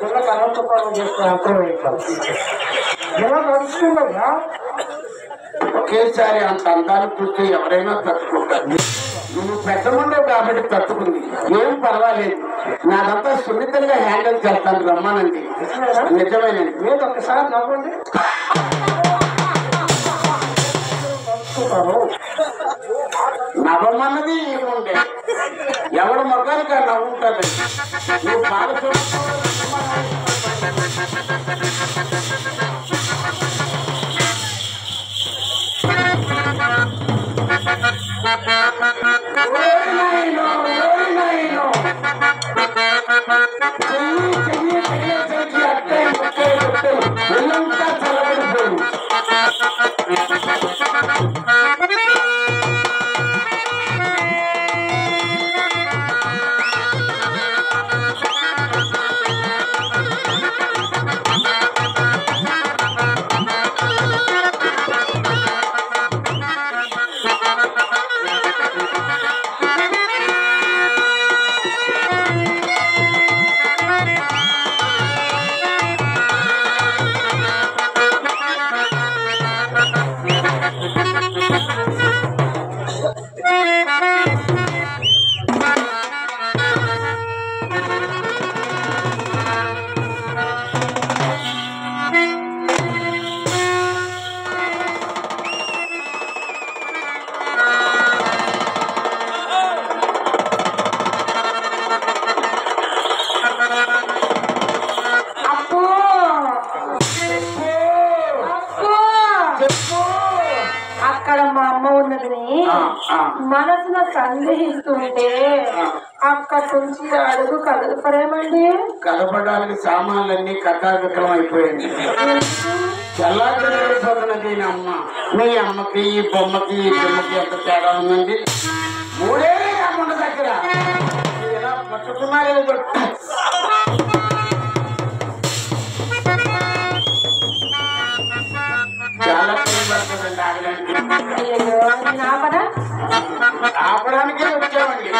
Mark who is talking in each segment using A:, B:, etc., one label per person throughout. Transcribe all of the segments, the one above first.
A: పిల్లకి అనంతపురం చేస్తే అర్థం ఎలా నడుస్తుందా?
B: ఒకేసారి అంత అందాలు చూస్తే ఎవరైనా తట్టుకుంటారు. నువ్వు పెట్టమన్నావు కాబట్టి తట్టుకుంది. ఏం పర్వాలేదు, నాదంతా సున్నితంగా హ్యాండిల్ చేస్తాను. రమ్మానండి. నిజమేనండి.
A: మీరు ఒక్కసారి నవ్వండి.
B: నవ్వమన్నది ఏముండే, ఎవరు మొగ్గానికి నవ్వుంటుంది. నువ్వు బాగా
C: మనసున సందేహిస్తుంటే అక్కడి నుంచి అడుగు కదలపరేమండి.
B: కలపడానికి సామాన్లన్నీ కకావికలం అయిపోయింది. చల్లారిపోతున్నది అమ్మ. మీ అమ్మకి ఈ బొమ్మకి ఈ బొమ్మకి ఎంత తేడా ఉందండి. మూడే అమ్మ దగ్గర ఎలా పట్టుకున్నారే. చాలా పడుతుందండి ఆగడానికి. ఆపడానికే వచ్చామండి.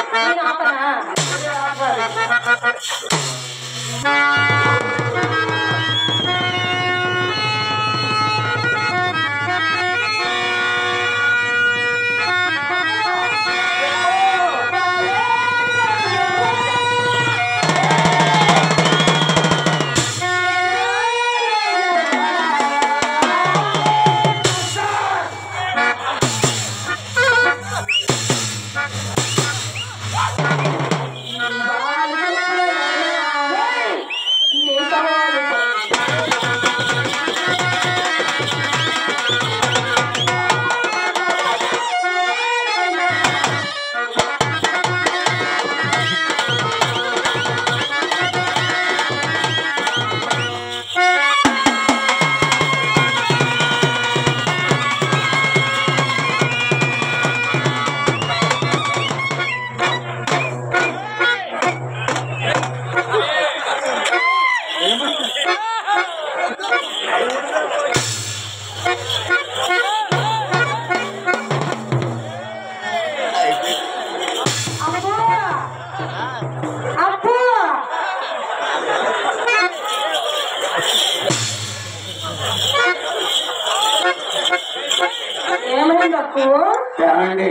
B: ఏమండి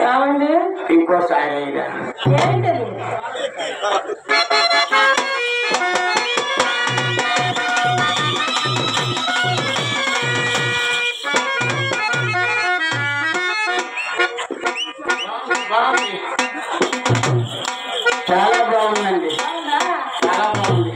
C: ఏమండి
B: ఇంకోసారి
C: ఏంటది?
B: చాలా బాగుందండి. చాలా బాగుంది.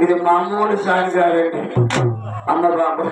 B: ఇది మామూలు సారి గారండి. అమ్మ బాబు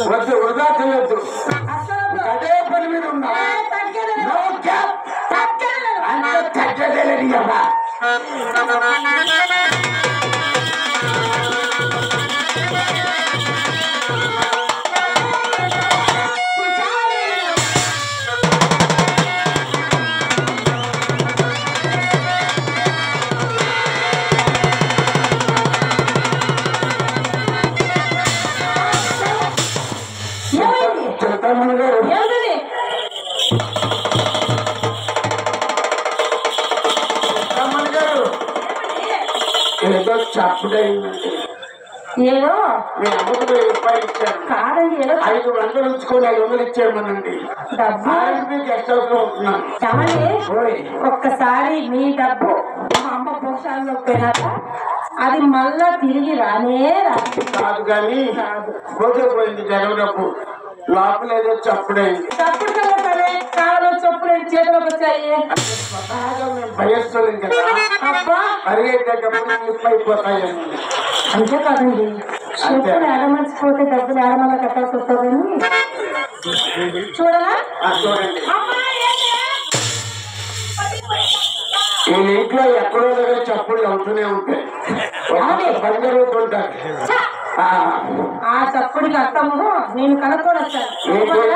B: వద్దు, వృధా చేయొద్దు. అదే పని మీద ఉన్నా అంత తగ్గలేని అమ్మా. చింతామణి గారు, చింతామణి గారు, ఏదో చప్పుడైందండి.
C: ఏదో
B: మీ అమ్మకు 1000 రూపాయలు ఇచ్చాను.
C: కాదండి, ఏదో
B: 500 ఉంచుకొని 500 ఇచ్చేయమనండి.
C: డబ్బు
B: గెస్ట్ హౌస్ లో ఉంటున్నాను.
C: చమని ఒక్కసారి మీ డబ్బు మా అమ్మ భోషాల్లో పోయినాక అది మళ్ళా తిరిగి రానే రాదు.
B: కాదు కానీ పోతే పోయింది జనం డబ్బు. లోపల ఏదో చప్పుడైంది.
C: తప్పుడు సరే కావాలో చొప్పులు చేతిలోకి వచ్చాయి.
B: స్వతహాగా మేము భయస్థులం కదా,
C: అబ్బా
B: పరిగెట్టేటప్పుడు స్లిప్ అయిపోతాయని.
C: అంతే కాదండి, చెప్పులు ఏడమర్చిపోతే డబ్బులు ఏడమల్ల కట్టాల్సి వస్తుందని చూడలా.
B: చూడండి, ఈ ఇంట్లో ఎక్కడో దగ్గర చప్పుళ్ళు అవుతూనే ఉంటాయి. పని జరుగుతుంటారు.
C: ఆ చప్పుడికి అర్థము నేను కనుక్కొని వచ్చాను.